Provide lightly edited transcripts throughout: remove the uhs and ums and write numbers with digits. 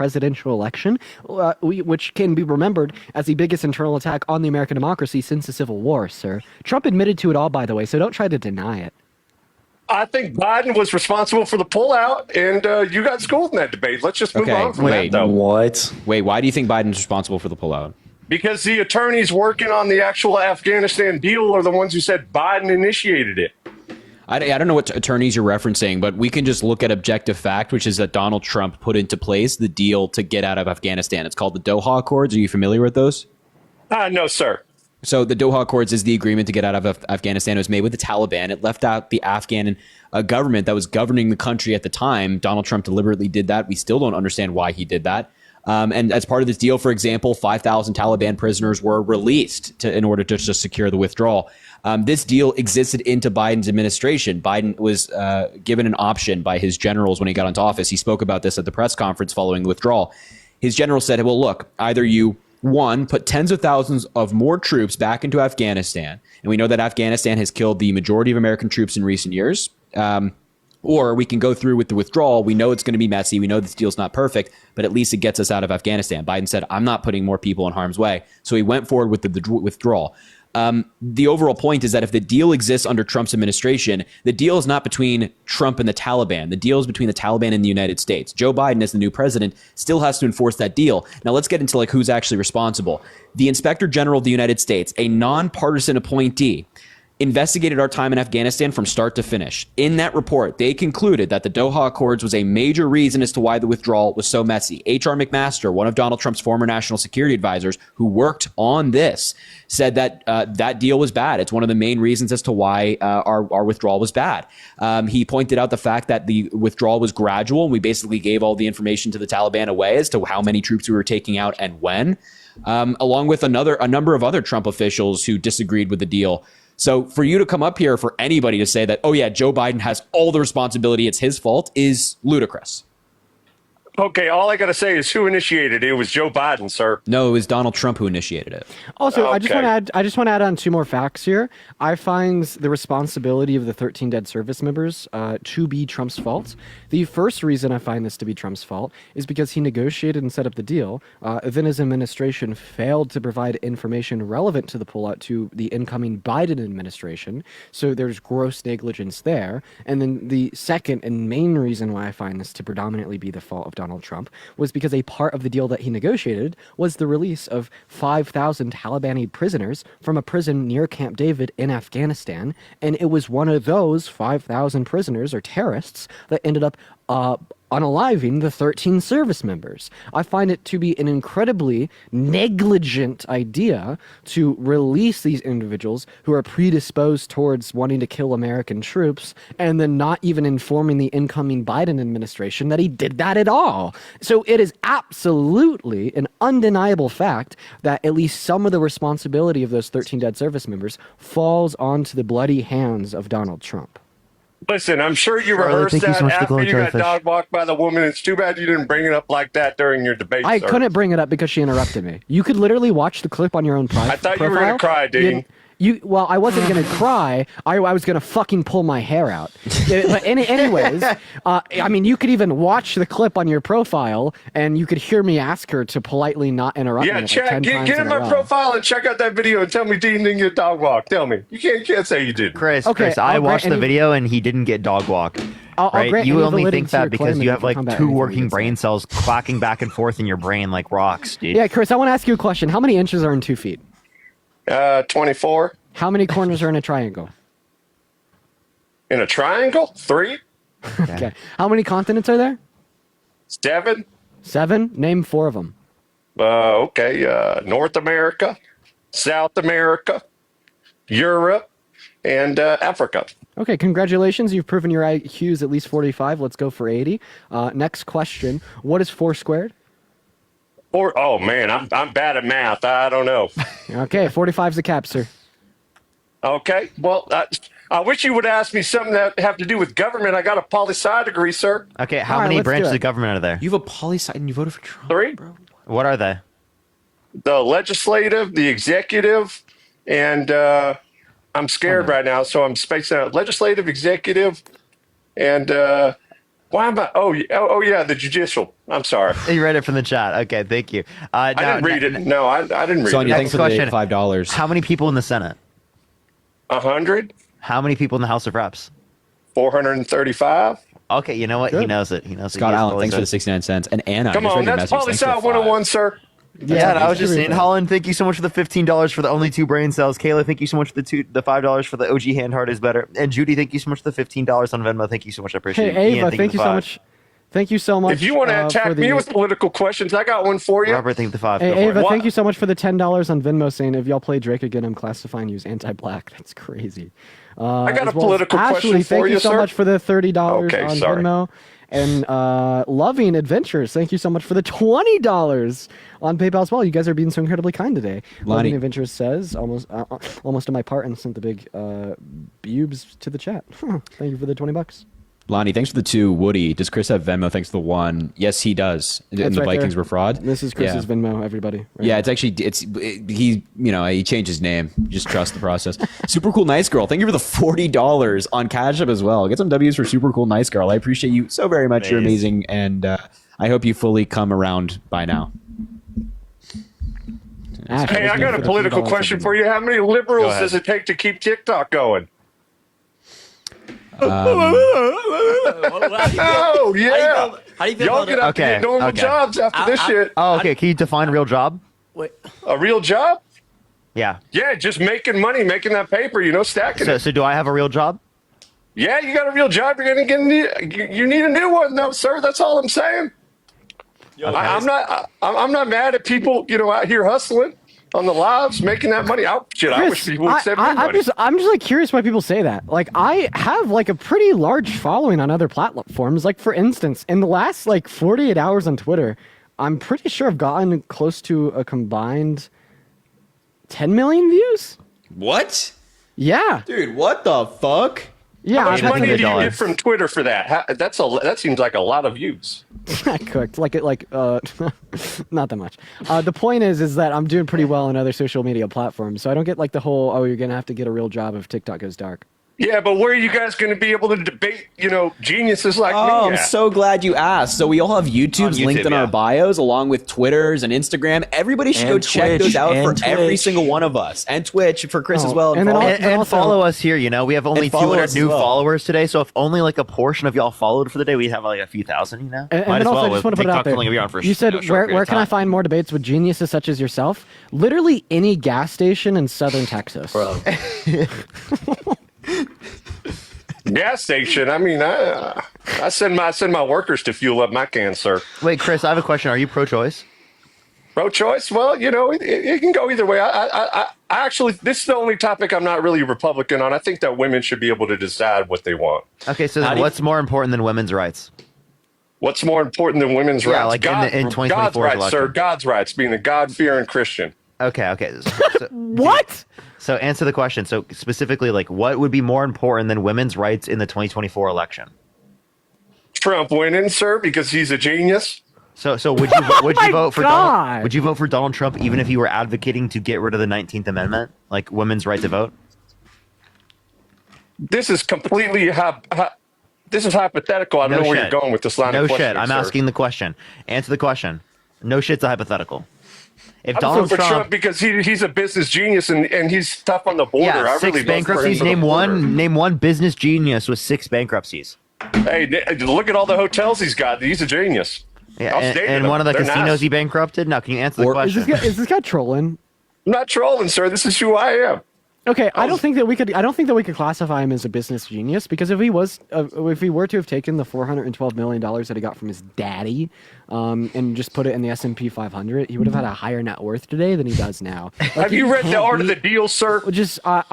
presidential election, which can be remembered as the biggest internal attack on the American democracy since the Civil War, sir. Trump admitted to it all, by the way, so don't try to deny it. I think Biden was responsible for the pullout, and you got schooled in that debate. Let's just move on from that, though. What? Wait, why do you think Biden's responsible for the pullout? Because the attorneys working on the actual Afghanistan deal are the ones who said Biden initiated it. I don't know what attorneys you're referencing, but we can just look at objective fact, which is that Donald Trump put into place the deal to get out of Afghanistan. It's called the Doha Accords. Are you familiar with those? No, sir. So the Doha Accords is the agreement to get out of Afghanistan. It was made with the Taliban. It left out the Afghan government that was governing the country at the time. Donald Trump deliberately did that. We still don't understand why he did that. And as part of this deal, for example, 5,000 Taliban prisoners were released in order to just secure the withdrawal. This deal existed into Biden's administration. Biden was given an option by his generals when he got into office. He spoke about this at the press conference following the withdrawal. His general said, well, look, either you, one, put tens of thousands of more troops back into Afghanistan, and we know that Afghanistan has killed the majority of American troops in recent years, or we can go through with the withdrawal. We know it's going to be messy. We know this deal's not perfect, but at least it gets us out of Afghanistan. Biden said, I'm not putting more people in harm's way. So he went forward with the withdrawal. The overall point is that if the deal exists under Trump's administration, the deal is not between Trump and the Taliban. The deal is between the Taliban and the United States. Joe Biden, as the new president, still has to enforce that deal. Now, let's get into who's actually responsible. The Inspector General of the United States, a nonpartisan appointee, investigated our time in Afghanistan from start to finish. In that report, they concluded that the Doha Accords was a major reason as to why the withdrawal was so messy. H.R. McMaster, one of Donald Trump's former national security advisors who worked on this, said that that deal was bad. It's one of the main reasons as to why our withdrawal was bad. He pointed out the fact that the withdrawal was gradual. We basically gave all the information to the Taliban away as to how many troops we were taking out and when, along with a number of other Trump officials who disagreed with the deal. So for you to come up here, for anybody to say that, oh yeah, Joe Biden has all the responsibility, it's his fault, is ludicrous. Okay, all I got to say is who initiated it? It was Joe Biden, sir. No, it was Donald Trump who initiated it. Also, Okay. I just want to add on two more facts here. I find the responsibility of the 13 dead service members to be Trump's fault. The first reason I find this to be Trump's fault is because he negotiated and set up the deal. Then his administration failed to provide information relevant to the pullout to the incoming Biden administration. So there's gross negligence there. And then the second and main reason why I find this to predominantly be the fault of Donald Trump was because a part of the deal that he negotiated was the release of 5,000 Taliban prisoners from a prison near Camp David in Afghanistan. And it was one of those 5,000 prisoners or terrorists that ended up unaliving the 13 service members. I find it to be an incredibly negligent idea to release these individuals who are predisposed towards wanting to kill American troops and then not even informing the incoming Biden administration that he did that at all. So it is absolutely an undeniable fact that at least some of the responsibility of those 13 dead service members falls onto the bloody hands of Donald Trump. Listen, I'm sure you Charlie, rehearsed thank you that so much for the after glowing you got jellyfish. dog walked by the woman. It's too bad you didn't bring it up like that during your debate, I sir. couldn't bring it up because she interrupted me. You could literally watch the clip on your own profile. I thought you were going to cry, Dean. Well, I wasn't going to cry. I was going to fucking pull my hair out. But anyways, I mean, you could even watch the clip on your profile, and you could hear me ask her to politely not interrupt me. Yeah, like check. 10 Get times in in a my row. profile and check out that video and tell me Dean didn't get dog walk. Tell me. You can't say you didn't. Chris, Okay, Chris, I I'll watched grant the any- video and he didn't get dog walked. I'll Right? grant You any only validity think to your that because claim you and have can like combat two anything working you say. brain cells clacking back and forth in your brain like rocks, dude. Yeah, Chris, I want to ask you a question. How many inches are in 2 feet? 24 How many corners are in a triangle? in a triangle. 3, Okay. How many continents are there? 7. 7. Name 4 of them. Okay. North America, South America, Europe, and Africa. Okay, congratulations. You've proven your IQ is at least 45. Let's go for 80. Next question. What is 4 squared? Oh man, I'm bad at math. I don't know. Okay, 45 is a cap, sir. Okay. Well, I wish you would ask me something that have to do with government. I got a poli-sci degree, sir. Okay, how All right, many let's do branches it. of government are there? You have a poli-sci and you voted for Trump, 3. bro. What are they? The legislative, the executive, and I'm scared right now, so I'm spacing out. Legislative, executive, and Why am I? Oh, yeah, the judicial. I'm sorry. You read it from the chat. Okay, thank you. I didn't read it. No, I didn't read Sonia, it. thanks for the $5. How many people in the Senate? 100, How many people in the House of Reps? 435. Okay, you know what? He Good. knows it. He knows it. Scott He Allen, totally thanks for the does. 69 cents. And Anna, Come just on, read your that's message. Thanks for Poli the Sci 101, $5. sir. Yeah, I was just Give me saying, that. Holland, thank you so much for the $15 for the only 2 brain cells. Kayla, thank you so much for the $5 for the OG hand heart is better. And Judy, thank you so much for the $15 on Venmo. Thank you so much. I appreciate Hey, it. Ian, Ava, thank for you the so 5. much. Thank you so much. If you want to for attack the- me with political questions, I got one for you. Robert, thank you for the 5. Go Hey, for it. Ava, What? thank you so much for the $10 on Venmo saying if y'all play Drake again, I'm classifying you as anti-black. That's crazy. I got as a political Ashley, question for thank you, so sir. much for the $30 Okay, on sorry. Venmo. And Loving Adventures, thank you so much for the $20 on PayPal as well. You guys are being so incredibly kind today. Lonnie. Loving Adventures says, almost to my part, and sent the big bubes to the chat. Thank you for the $20. Lonnie, thanks for the 2. Woody, does Chris have Venmo? Thanks for the 1. Yes, he does. And That's the right Vikings there. were fraud. This is Chris's Yeah. Venmo, everybody. Right Yeah, now. it's actually he changed his name. Just trust the process. Super cool nice girl. Thank you for the $40 on Cash App as well. Get some W's for super cool nice girl. I appreciate you so very much. You're amazing, and I hope you fully come around by now. Ash, Hey, was I going got a for the political $3 question on for you. How many liberals Go ahead. does it take to keep TikTok going? Oh, yeah. How do you feel Y'all about get have to Okay, get normal okay. jobs after this shit. Oh, okay. Can you define real job? Wait, A real job? Yeah. Yeah, just making money, making that paper, stacking So, it. so do I have a real job? Yeah, you got a real job. You're gonna you need a new one, though, sir. That's all I'm saying. I'm not mad at people, out here hustling on the lives, making that money. I wish people would send me money. I'm just like curious why people say that. Like, I have like a pretty large following on other platforms. Like, for instance, in the last like 48 hours on Twitter, I'm pretty sure I've gotten close to a combined 10 million views. What, Yeah, dude? What the fuck? yeah. How much I've money do you $100. get from Twitter for that? That seems like a lot of views. cooked not that much. The point is that I'm doing pretty well on other social media platforms, so I don't get like the whole you're gonna have to get a real job if TikTok goes dark. Yeah, but where are you guys going to be able to debate, geniuses like Oh, me? I'm at? so glad you asked. So we all have YouTubes On linked YouTube, in our yeah. bios, along with Twitters and Instagram. Everybody should go And check Twitch, those out for and every Twitch. single one of us, and Twitch for Chris Oh, as well. and then follow- I'll- And also- follow us here. We have only And follow 200 us as new well. followers today. So if only like a portion of y'all followed for the day, we'd have like a few thousand. And Might then as also, well. I just with want to put it out TikTok there. only gonna be on for You said, a short where period of can I time. find more debates with geniuses such as yourself? Literally any gas station in southern Texas. bro. Gas station. I mean, I send my workers to fuel up my cans, sir. Wait, Chris, I have a question. Are you pro-choice? Pro-choice? Well, it can go either way. I actually, this is the only topic I'm not really Republican on. I think that women should be able to decide what they want. Okay, so How then do you- what's more important than women's rights? What's more important than women's Yeah, rights? like in 2024 God's rights, election. sir. God's rights, being a God-fearing Christian. Okay. What? So answer the question. So specifically, like, what would be more important than women's rights in the 2024 election? Trump winning, sir, because he's a genius. So would you my vote for God. would you vote for Donald Trump even if he were advocating to get rid of the 19th Amendment, like women's right to vote? This is completely this is hypothetical. I don't know where you're going with this line No of questioning, shit. I'm sir. asking the question. Answer the question. No shit's a hypothetical. If I vote Donald for Trump Trump, because he's a business genius and he's tough on the border. yeah, I 6 really vote for him bankruptcies. for the Name border. one business genius with 6 bankruptcies. Hey, look at all the hotels he's got. He's a genius. Yeah, I'll and, stay and with one of the them. They're casinos nice. he bankrupted. Now, can you answer the Or- Is question? this guy trolling? I'm not trolling, sir. This is who I am. Okay, I don't think that we could classify him as a business genius because if he were to have taken the $412 million that he got from his daddy, and just put it in the S&P 500, he would have had a higher net worth today than he does now. Like, Have you read The Art of the Deal, sir? Just one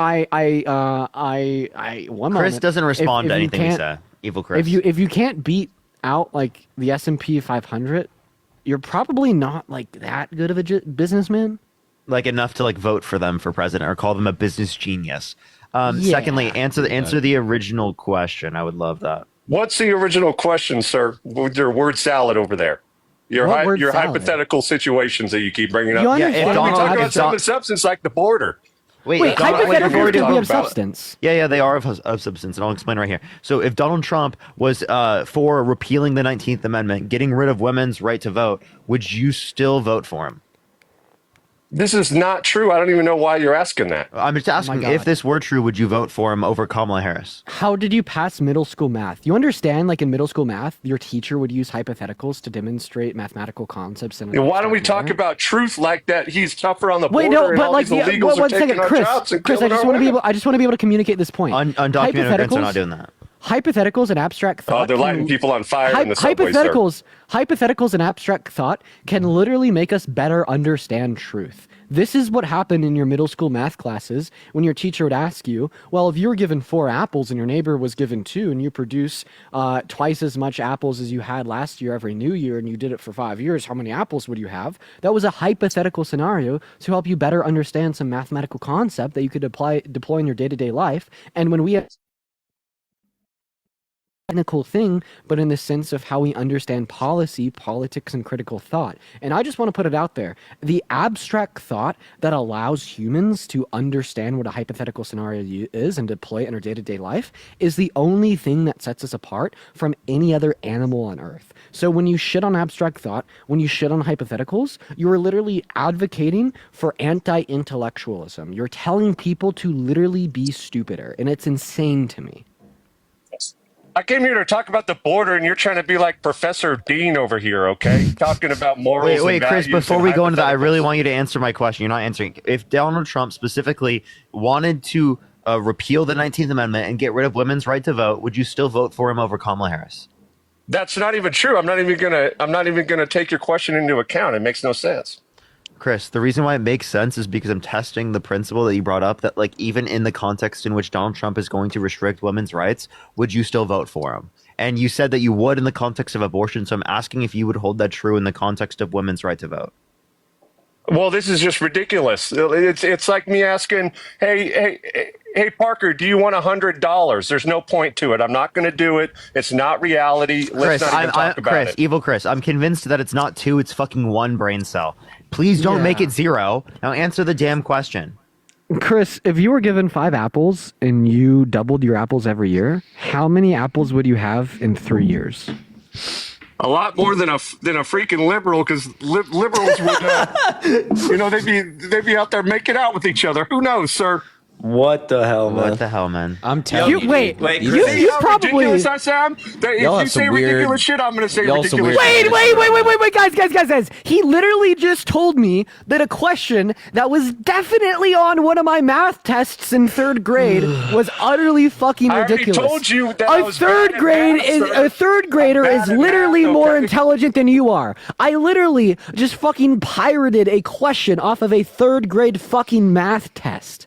Chris moment. doesn't respond If to you anything we can't- say. Evil Chris. If you can't beat out like the S&P 500, you're probably not like that good of a businessman. like enough to like vote for them for president or call them a business genius. Yeah. Secondly, answer the original question. I would love that. What's the original question, sir? With your word salad over there. Your What word your salad? hypothetical situations that you keep bringing up. You Yeah, understand if Why don't we Donald- talk if about some Don- of the substance like the border? Wait, Wait, Donald- hypotheticals before we do- can be of about it. substance. Yeah, they are of substance, and I'll explain right here. So if Donald Trump was for repealing the 19th Amendment, getting rid of women's right to vote, would you still vote for him? This is not true. I don't even know why you're asking that. I'm just asking, God. if this were true, would you vote for him over Kamala Harris? How did you pass middle school math? You understand, like in middle school math, your teacher would use hypotheticals to demonstrate mathematical concepts. And Why don't we talk about truth like that? He's tougher on the border. Wait, no, and but all like, these illegals are one taking second, our Chris. jobs and Chris, I killing just our want to be women. able. I just want to be able to communicate this point. Undocumented events are not doing that. Hypotheticals and abstract thought. Oh, they're lighting can- people on fire in the subway, sir. hypotheticals and abstract thought can literally make us better understand truth. This is what happened in your middle school math classes when your teacher would ask you, well, if you were given 4 apples and your neighbor was given 2 and you produce twice as much apples as you had last year every new year and you did it for 5 years, how many apples would you have? That was a hypothetical scenario to help you better understand some mathematical concept that you could deploy in your day-to-day life. And when we technical thing, but in the sense of how we understand policy, politics, and critical thought. And I just want to put it out there. The abstract thought that allows humans to understand what a hypothetical scenario is and deploy it in our day-to-day life is the only thing that sets us apart from any other animal on Earth. So when you shit on abstract thought, when you shit on hypotheticals, you are literally advocating for anti-intellectualism. You're telling people to literally be stupider, and it's insane to me. I came here to talk about the border, and you're trying to be like Professor Dean over here, okay? Talking about morals. Wait, and Chris, values before and we go into that, I really hypotheticals. want you to answer my question. You're not answering. If Donald Trump specifically wanted to repeal the 19th Amendment and get rid of women's right to vote, would you still vote for him over Kamala Harris? That's not even true. I'm not even gonna take your question into account. It makes no sense. Chris, the reason why it makes sense is because I'm testing the principle that you brought up that, like, even in the context in which Donald Trump is going to restrict women's rights, would you still vote for him? And you said that you would in the context of abortion, so I'm asking if you would hold that true in the context of women's right to vote. Well, this is just ridiculous. It's like me asking, hey, Parker, do you want $100? There's no point to it. I'm not going to do it. It's not reality. Let's Chris, not even talk about Chris, it. evil Chris, I'm convinced that it's not 2, it's fucking 1 brain cell. Please don't make it 0. Now answer the damn question. Chris, if you were given 5 apples and you doubled your apples every year, how many apples would you have in 3 years? A lot more than a freaking liberal, because liberals would, they'd be out there making out with each other. Who knows, sir? What the hell, man? What the hell, man? I'm telling you. Wait, Wait, you, Chris, you How probably. ridiculous I sound? If Y'all you have say some weird- ridiculous shit, I'm going to say y'all some ridiculous weird- shit. Wait, guys. He literally just told me that a question that was definitely on one of my math tests in 3rd grade was utterly fucking I already ridiculous. told you that I a was third bad at grade math, is sir. a third grader I'm is bad at literally math, more okay? intelligent than you are. I literally just fucking pirated a question off of a 3rd grade fucking math test.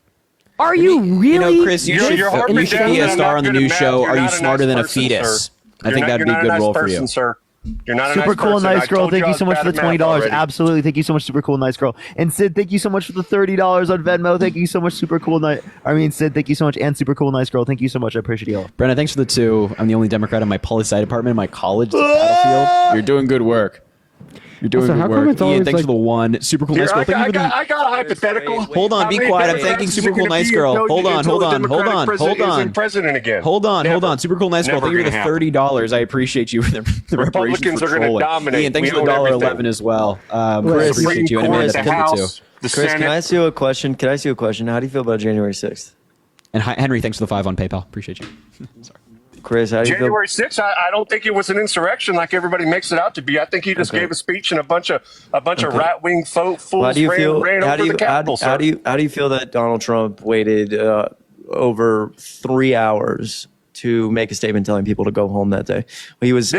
Are you really? You know, Chris, you You're should, harping you should down be that a I'm star not on the good at new math. show. You're Are you not a smarter nice than a person, fetus? sir. I think You're that'd not be a a good nice role for person, you. sir. You're not a Super nice cool, person. nice I girl. told Thank you I so was much for bad the at math $20. already. Absolutely, thank you so much, super cool, nice girl. And Sid, thank you so much for the $30 on Venmo. Thank you so much, super cool, Sid, thank you so much, and super cool, nice girl. Thank you so much. I appreciate you all. Brenna, thanks for the 2. I'm the only Democrat in my poli sci department in my college. It's a battlefield. You're doing good work. You're doing Also, how good come work. it's Ian, always thanks like- for the 1. Super cool, Here, nice girl. I Thank you for the. got a hypothetical. Wait, Hold on, How be many quiet. I'm Democrats thanking is it Super Cool gonna Nice be Girl. until Hold on, a hold on, hold Democratic on, president hold isn't on. president again? Hold on. Super Cool Nice Girl. Never Thank you for the gonna happen. $30. I appreciate you for the reparations Republicans for are gonna trolling. dominate. Ian, thanks We for the own everything. $1.11 as well. I Chris, appreciate you. And Supreme Amanda, Court, the thanks for the 2. House, the Chris, can I Senate. ask you a question? How do you feel about January 6th? And Henry, thanks for the 5 on PayPal. Appreciate you. Sorry. Chris, how do you feel? January 6th, I don't think it was an insurrection like everybody makes it out to be. I think he just Okay. gave a speech and a bunch of rat-wing fools How do you feel? ran How over do you the Capitol, how sir. do you feel that Donald Trump waited over 3 hours to make a statement telling people to go home that day? He was.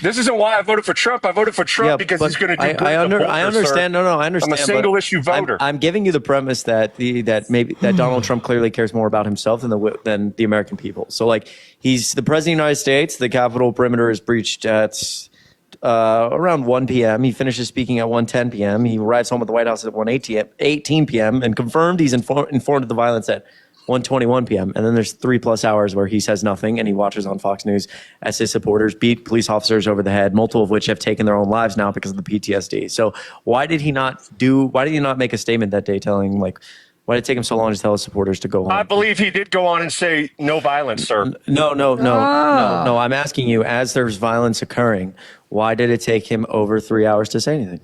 This isn't why I voted for Trump. I voted for Trump because but he's going to do good I at the border, understand. sir. No, I understand. I'm a but single issue voter. I'm giving you the premise that that Donald Trump clearly cares more about himself than the American people. So, like, he's the president of the United States. The Capitol perimeter is breached at around 1 p.m. He finishes speaking at 1:10 p.m. He arrives home at the White House at 1:18 p.m. and confirmed he's informed of the violence at 1:21 p.m. And then there's 3+ hours where he says nothing and he watches on Fox News as his supporters beat police officers over the head, multiple of which have taken their own lives now because of the PTSD. So why did he not make a statement that day telling, like, Why did it take him so long to tell his supporters to go home? I believe he did go on and say no violence, sir. No. I'm asking you, as there's violence occurring, why did it take him over 3 hours to say anything?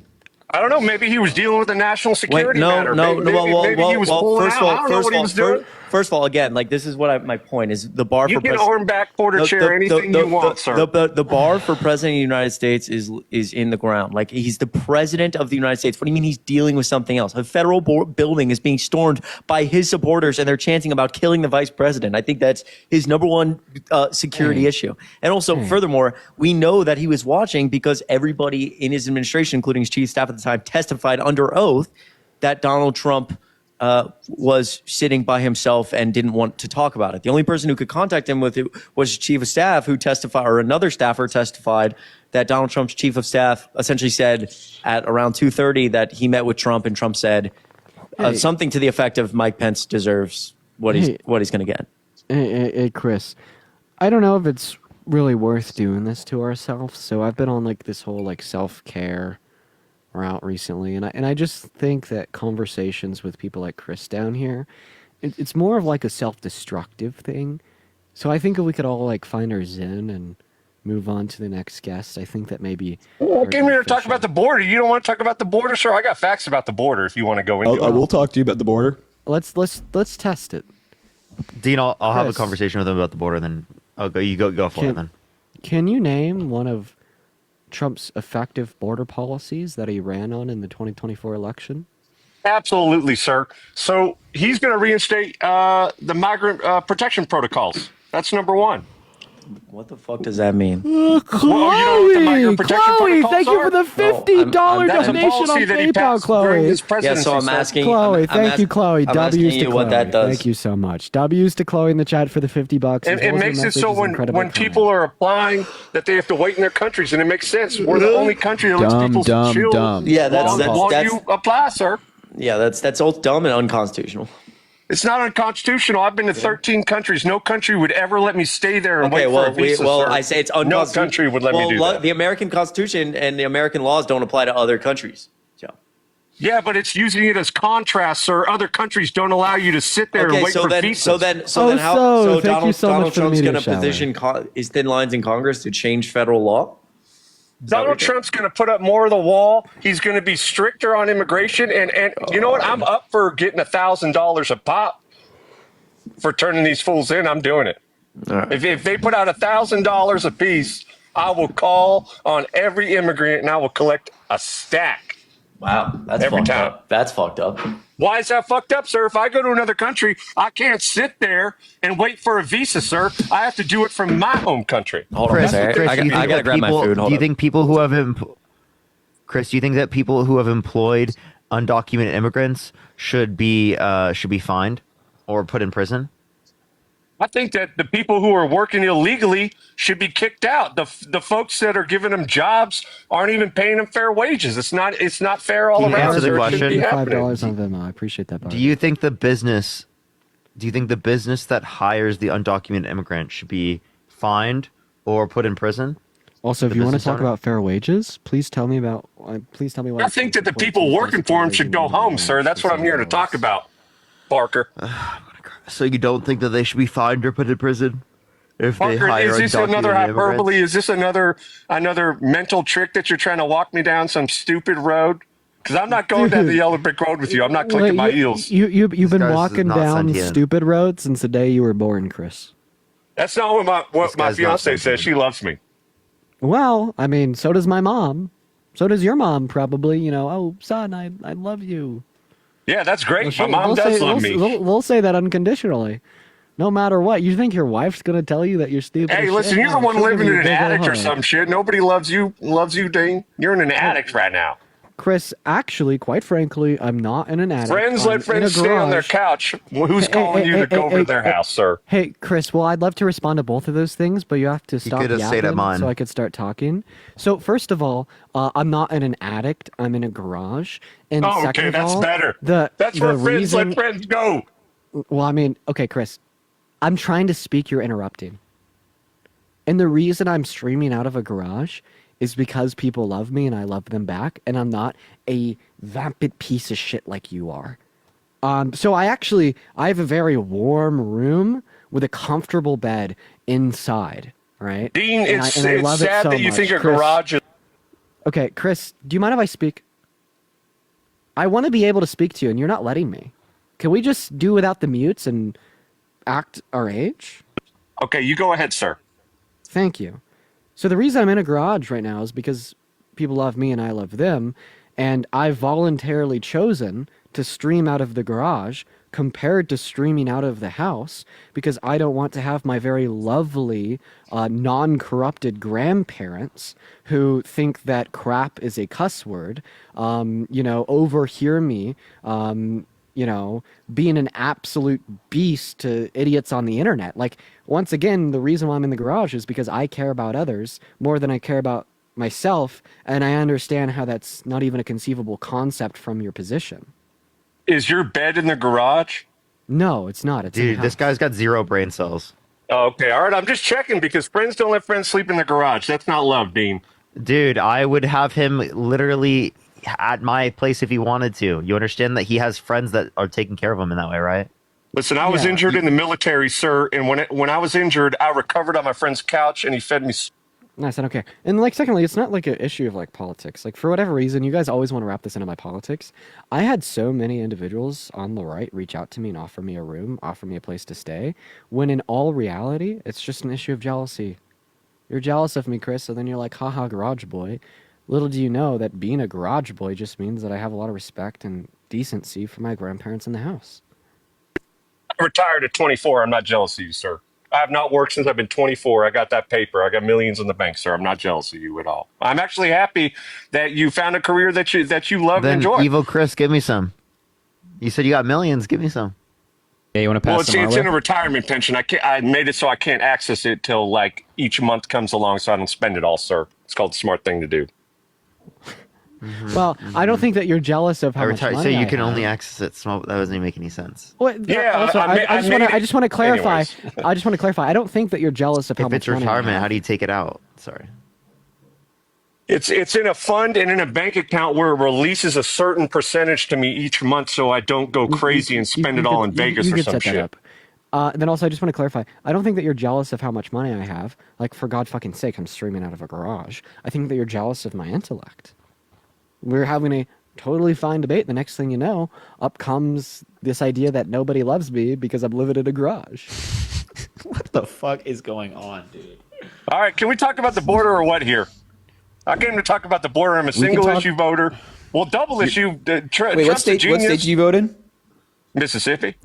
I don't know. Maybe he was dealing with a national security matter. No. Maybe he was pulling out. I don't know what he was doing. First of all, again, like this is what my point is. The bar You for can arm back, porter chair, anything you want, sir. The bar for president of the United States is in the ground. Like he's the president of the United States. What do you mean he's dealing with something else? A federal building is being stormed by his supporters, and they're chanting about killing the vice president. I think that's his number one security issue. And also, furthermore, we know that he was watching because everybody in his administration, including his chief of staff at the time, testified under oath that Donald Trump was sitting by himself and didn't want to talk about it. The only person who could contact him with it was his chief of staff, who testified, or another staffer testified that Donald Trump's chief of staff essentially said at around 2:30 that he met with Trump, and Trump said something to the effect of Mike Pence deserves what he's going to get. Hey, Chris, I don't know if it's really worth doing this to ourselves. So I've been on like this whole like self-care route recently, and I just think that conversations with people like Chris down here, it's more of like a self-destructive thing. So I think if we could all like find our zen and move on to the next guest, I think that maybe. Well, came here to talk about the border. You don't want to talk about the border, sir? I got facts about the border if you want to go into I it. will talk to you about the border. Let's test it. Dean, I'll have a Chris. conversation with him about the border, then I'll go. You go for it then. Can you name one of Trump's effective border policies that he ran on in the 2024 election? Absolutely, sir. So he's going to reinstate the migrant protection protocols. That's number one. What the fuck does that mean? Chloe, thank you for the $50 That's a donation policy on that he PayPal, passed during Chloe. his presidency. So I'm sir. asking Chloe, thank you, Chloe. I'm W's asking to you Chloe. what that does. Thank you so much. W's to Chloe in the chat for the $50. And it makes it so when people are applying that they have to wait in their countries, and it makes sense. We're the only country that lets people chill Yeah, while you apply, sir. Yeah, that's all dumb and unconstitutional. It's not unconstitutional. I've been to 13 countries. No country would ever let me stay there and wait for a visa, sir. I say it's unconstitutional. No country would let me do that. The American Constitution and the American laws don't apply to other countries. So. Yeah, but it's using it as contrast, sir. Other countries don't allow you to sit there and wait for visas. So then thank you so Donald much for the Trump's media going to shower. petition his thin lines in Congress to change federal law? Donald Trump's going to put up more of the wall. He's going to be stricter on immigration. And you know what? I'm up for getting $1,000 a pop for turning these fools in. I'm doing it. Right. If they put out $1,000 a piece, I will call on every immigrant and I will collect a stack. Wow, that's Every fucked time. up. That's fucked up. Why is that fucked up, sir? If I go to another country, I can't sit there and wait for a visa, sir. I have to do it from my home country. Hold on, Chris, sir. Chris, I do you think gotta that grab my people- food. Hold Do you on. think people who have Chris, do you think that people who have employed undocumented immigrants should be fined or put in prison? I think that the people who are working illegally should be kicked out. The folks that are giving them jobs aren't even paying them fair wages. It's not fair all Can you around. answer the sir. It shouldn't be question? happening. $5 on Venmo. I appreciate that. Do you think the business that hires the undocumented immigrant should be fined or put in prison? Also, if the you want to business talk owner? about fair wages, please tell me about. Please tell me why. I think that the people working for him should go home, sir. That's what I'm here to talk about, Parker. So you don't think that they should be fined or put in prison if they Parker, hire is this another undocumented hyperbole? immigrants? Is this another mental trick that you're trying to walk me down some stupid road? Because I'm not going down the yellow brick road with you. I'm not clicking my heels. You've been guy's walking not down sentient. stupid roads since the day you were born, Chris. That's not what my guy's not fiance says. sentient. She loves me. Well, I mean, so does my mom. So does your mom, probably. You know, oh, son, I love you. Yeah, that's great. Well, My mom does love me. We'll say that unconditionally. No matter what. You think your wife's going to tell you that you're stupid? Hey, as listen, shit? you're the No, one she'll living give in you a an big old attic or hug. some shit. Nobody loves you, Dean. You're in an attic right now. Chris, actually, quite frankly, I'm not in an attic. Friends I'm let in friends a stay on their garage. couch. Well, who's calling you to go over to their house, sir? Hey, Chris, well, I'd love to respond to both of those things, but you have to stop could have stayed at yapping mine. so I could start talking. So, first of all, I'm not in an attic. I'm in a garage. And Oh, second okay, of that's all, better. That's the where friends reason, let friends go. Well, I mean, okay, Chris, I'm trying to speak. You're interrupting. And the reason I'm streaming out of a garage is because people love me and I love them back, and I'm not a vapid piece of shit like you are. So I have a very warm room with a comfortable bed inside, right? Dean, it's sad so that you much. think a Chris, garage is. Okay, Chris, do you mind if I speak? I want to be able to speak to you, and you're not letting me. Can we just do without the mutes and act our age? Okay, you go ahead, sir. Thank you. So the reason I'm in a garage right now is because people love me and I love them, and I've voluntarily chosen to stream out of the garage compared to streaming out of the house because I don't want to have my very lovely, non-corrupted grandparents who think that crap is a cuss word, overhear me, being an absolute beast to idiots on the internet. Like, once again, the reason why I'm in the garage is because I care about others more than I care about myself, and I understand how that's not even a conceivable concept from your position. Is your bed in the garage? No, it's not. It's in the Dude, this house. guy's got 0 brain cells. Oh, okay, all right. I'm just checking because friends don't let friends sleep in the garage. That's not love, Dean. Dude, I would have him literally at my place if he wanted to. You understand that he has friends that are taking care of him in that way, right? Listen, I was Yeah. injured in the military, sir, and when I was injured, I recovered on my friend's couch, and he fed me. Nice, I don't care. And like, secondly, it's not like an issue of like politics. Like, for whatever reason, you guys always want to wrap this into my politics. I had so many individuals on the right reach out to me and offer me a room, offer me a place to stay, when in all reality, it's just an issue of jealousy. You're jealous of me, Chris, so then you're like, haha, garage boy. Little do you know that being a garage boy just means that I have a lot of respect and decency for my grandparents in the house. I retired at 24. I'm not jealous of you, sir. I have not worked since I've been 24. I got that paper. I got millions in the bank, sir. I'm not jealous of you at all. I'm actually happy that you found a career that you love and Then enjoy. evil Chris, give me some. You said you got millions. Give me some. Yeah, you want to Well, pass it's some our in a way? retirement pension. I made it so I can't access it till like each month comes along, so I don't spend it all, sir. It's called the smart thing to do. Well, I don't think that you're jealous of how I much retired, money so you I can have. only access it small. That doesn't even make any sense. Well, Yeah, also, I made I it- just want to clarify. anyways. I just want to clarify. I don't think that you're jealous of how If much it's money I retirement, have. how do you take it out? Sorry. It's in a fund and in a bank account where it releases a certain percentage to me each month, so I don't go crazy and spend it all in Vegas you or could some set that shit. up. Then also, I just want to clarify. I don't think that you're jealous of how much money I have. Like, for God fucking sake, I'm streaming out of a garage. I think that you're jealous of my intellect. We're having a totally fine debate. The next thing you know, up comes this idea that nobody loves me because I'm living in a garage. What the fuck is going on, dude? All right, can we talk about the border or what here? I came to talk about the border. I'm a can single talk- issue voter. Well, double issue. Wait, Trump's what a state? genius. What state did you vote in? Mississippi.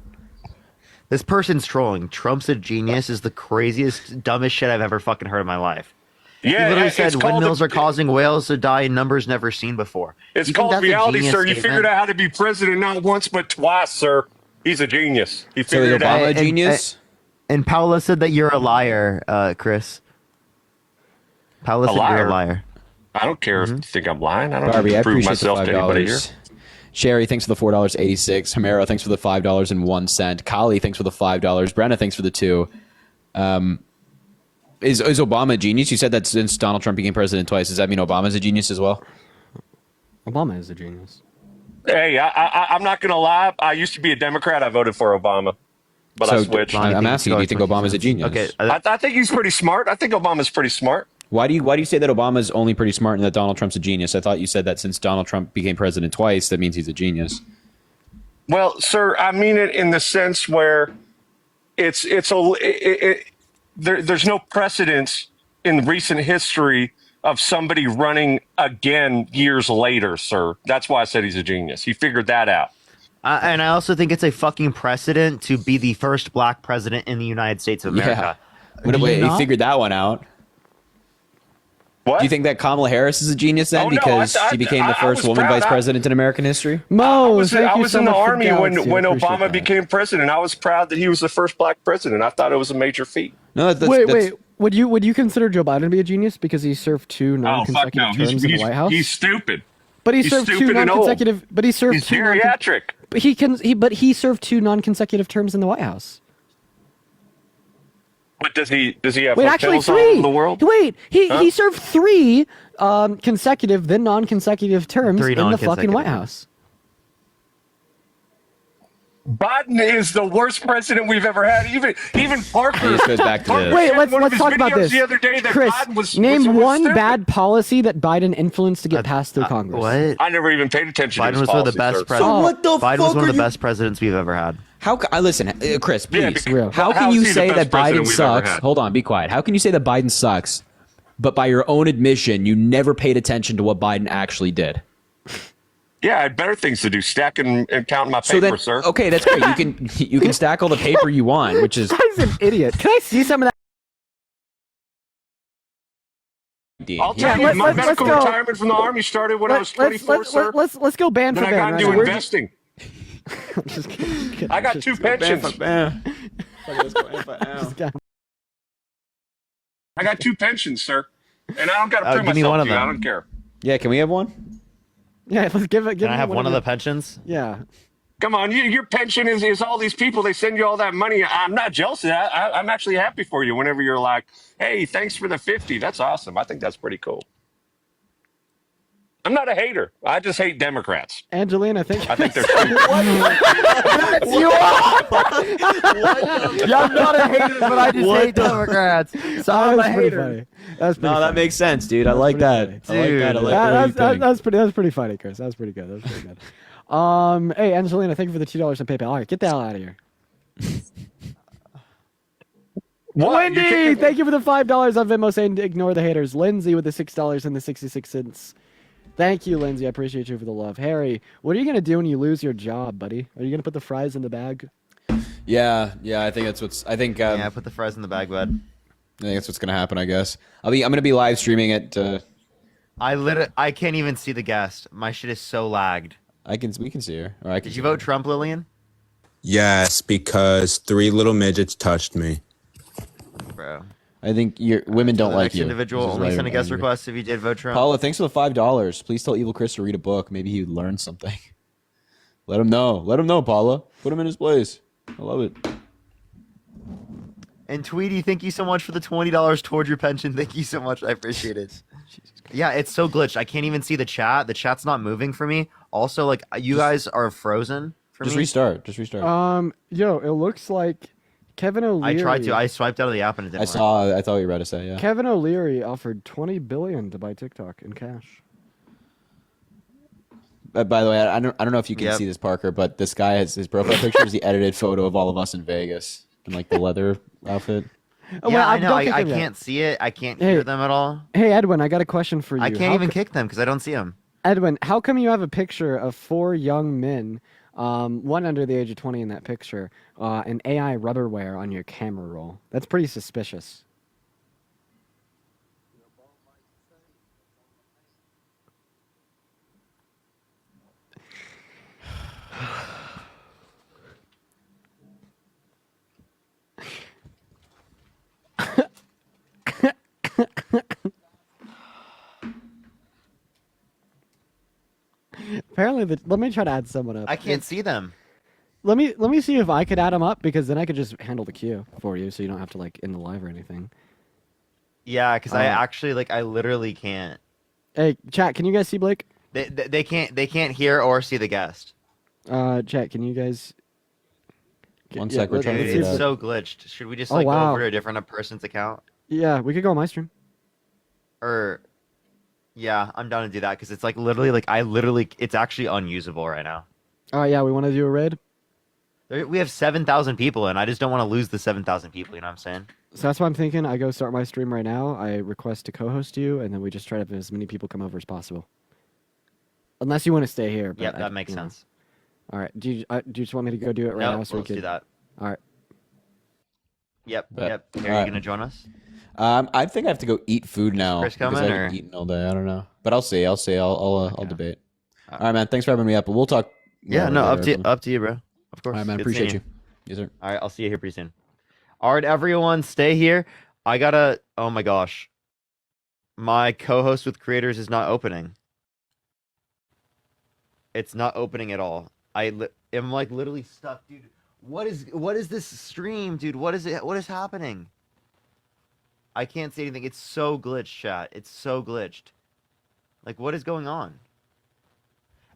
This person's trolling. Trump's a genius is the craziest, dumbest shit I've ever fucking heard in my life. He Yeah, literally it's said called windmills are causing whales to die in numbers never seen before. It's You think called that's a reality, genius sir. You statement? figured out how to be president not once but twice, sir. He's a genius. He So is figured it out. Obama a And- genius? And Paula said that you're a liar, Chris. Paula said you're liar? a liar. I don't care if you think I'm lying. I don't Barbie, I have to prove appreciate myself the to anybody here. $5. Sherry, thanks for the $4.86. Hamera, thanks for the $5.01. Kali, thanks for the $5. Brenna, thanks for the 2. Is Obama a genius? You said that since Donald Trump became president twice. Does that mean Obama's a genius as well? Obama is a genius. Hey, I'm not going to lie. I used to be a Democrat. I voted for Obama, but I So, switched. Long, I I'm think asking you, do you think it's Obama's a genius? Okay, I think he's pretty smart. I think Obama's pretty smart. Why do you say that Obama's only pretty smart and that Donald Trump's a genius? I thought you said that since Donald Trump became president twice, that means he's a genius. Well, sir, I mean it in the sense where there's no precedence in recent history of somebody running again years later, sir. That's why I said he's a genius. He figured that out. and I also think it's a fucking precedent to be the first black president in the United States of America. Yeah. Wait, he not? figured that one out. What? Do you think that Kamala Harris is a genius then Oh, no, because I- she became the I first was woman proud. vice president in American history? Mo, I was thank you so in the much for army Galaxy. when I appreciate Obama that. became president. I was proud that he was the first black president. I thought it was a major feat. No, that's, Wait. Would you consider Joe Biden to be a genius because he served 2 non-consecutive terms in the White House? He's stupid. But he he's served 2 stupid and old. non-consecutive. But he served He's 2 geriatric. But he served 2 non-consecutive terms in the White House. But does he have Wait, actually hotels all 3. over the world? Wait, he Huh? he served 3 consecutive, then non-consecutive terms 3 in the fucking non-consecutive. White House. Biden is the worst president we've ever had. Even Parker. This goes back to Parker the- Wait, said in one of let's his talk about videos this. the other day that Chris, Biden was name was one stupid. bad policy that Biden influenced to get passed through Congress. What? I never even paid attention. Biden to his was one of the policies, best sir. presidents. So what the Biden was fuck one are of the you? best presidents we've ever had. Listen, Chris, Yeah, please. real. How how can is you he the say best that Biden president we've ever sucks? had? Hold on, be quiet. How can you say that Biden sucks, but by your own admission, you never paid attention to what Biden actually did? Yeah, I had better things to do. Stacking and counting my So paper, then, sir. okay, that's great. You can stack all the paper you want, which is This guy's an idiot. Can I see some of that? I'll tell you, let's- my let's medical go. retirement from the Army started when I was 24, sir. Let's go ban Then for I ban got right into now. investing. I'm just kidding. I got two pensions. I got two pensions, sir. And I don't got to prove give me myself one of to you. I them. don't care. Yeah, can we have one? Yeah, let's give it. Give Can I me have one of the your- pensions? Yeah. Come on, your pension is all these people. They send you all that money. I'm not jealous of that. I'm actually happy for you whenever you're like, hey, thanks for the 50. That's awesome. I think that's pretty cool. I'm not a hater. I just hate Democrats. Angelina, thank you. I think they're stupid. you are. Yeah, I'm not a hater, but I just hate Democrats. So I'm a hater. Funny. That's pretty No, that funny. makes sense, dude. I like that. pretty I like that. I Dude. like where you think. That's pretty funny, Chris. That was pretty good. That was pretty good. Hey, Angelina, thank you for the $2 on PayPal. All right, get the hell out of here. What? Wendy, You're kicking- thank you for the $5 on Venmo saying to ignore the haters. Lindsay with the $6 and the 66 cents. Thank you, Lindsay. I appreciate you for the love. Harry, what are you gonna do when you lose your job, buddy? Are you gonna put the fries in the bag? Yeah. I think that's what's. I think. Yeah, put the fries in the bag, bud. I think that's what's gonna happen. I guess. I'm gonna be live streaming it. I can't even see the guest. My shit is so lagged. We can see her. Or I can Did see you her. vote Trump, Lillian? Yes, because 3 little midgets touched me. Bro. I think women don't The like next you. individual This is only why send a I'm guest angry. request if you did vote Trump. Paula, thanks for the $5. Please tell Evil Chris to read a book. Maybe he would learn something. Let him know. Let him know, Paula. Put him in his place. I love it. And Tweety, thank you so much for the $20 toward your pension. Thank you so much. I appreciate it. Yeah, it's so glitched. I can't even see the chat. The chat's not moving for me. Also, like, you guys are frozen for Just me. restart. Just restart. Yo, it looks like Kevin I O'Leary. tried to. I swiped out of the app and it didn't I work. saw. I thought you were about to say. Yeah. Kevin O'Leary offered $20 billion to buy TikTok in cash. By the way, I don't know if you can Yep. see this, Parker, but this guy has his profile picture is the edited photo of all of us in Vegas in like the leather outfit. Oh, Yeah, well, I know. don't kick I him yet. can't see it. I can't Hey. hear them at all. Hey, Edwin, I got a question for you. I can't How even co- kick them because I don't see them. Edwin, how come you have a picture of 4 young men, one under the age of 20 in that picture, and AI rubberware on your camera roll? That's pretty suspicious. Apparently, let me try to add someone up. I can't see them. Let me see if I could add them up because then I could just handle the queue for you, so you don't have to like in the live or anything. Yeah, because I actually I literally can't. Hey, chat, can you guys see Blake? They can't hear or see the guest. Chat, can you guys? One sec, we're let- trying to let's Dude, see figure if it's it out. so glitched. Should we just Oh, like wow. go over to a different person's account? Yeah, we could go on my stream. Or yeah, I'm down to do that because it's like literally it's actually unusable right now. Yeah, we want to do a raid. We have 7,000 people, and I just don't want to lose the 7,000 people. You know what I'm saying? So that's why I'm thinking. I go start my stream right now. I request to co-host you, and then we just try to have as many people come over as possible. Unless you want to stay here. But Yep, that makes you know. sense. All right. Do you just want me to go do it right No, now? So we let's do could. that. All right. Yep, Bet. yep. Are you Alright. gonna join us? I think I have to go eat food now Chris because I coming, haven't or- eaten all day. I don't know, but I'll see. I'll Okay. debate. All right, man. Thanks for having me up. But we'll talk. Yeah, more no, later. up to you, bro. Of course. All right, man. Good seeing Appreciate you. Yes, sir. All right, I'll see you here pretty soon. All right, everyone, stay here. I gotta. Oh my gosh, my co-host with creators is not opening. It's not opening at all. Am like literally stuck, dude. What is this stream, dude? What is it? What is happening? I can't see anything. It's so glitched, chat. It's so glitched. Like, what is going on?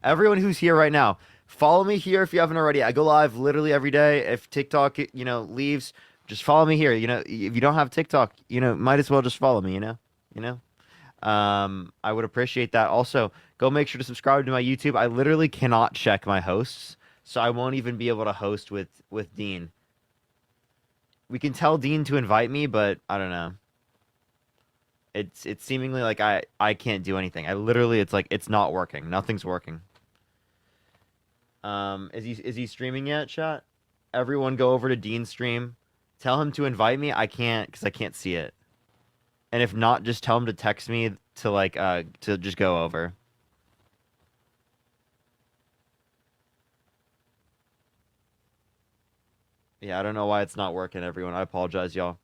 Everyone who's here right now, Follow me here if you haven't already. I go live literally every day. If TikTok, leaves, just follow me here. If you don't have TikTok, might as well just follow me. You know. I would appreciate that. Also, go make sure to subscribe to my YouTube. I literally cannot check my hosts, so I won't even be able to host with Dean. We can tell Dean to invite me, but I don't know. It's seemingly like I can't do anything. It's like it's not working. Nothing's working. Is he streaming yet, chat? Everyone go over to Dean's stream. Tell him to invite me. I can't because I can't see it. And if not, just tell him to text me to to just go over. Yeah, I don't know why it's not working, everyone. I apologize, y'all.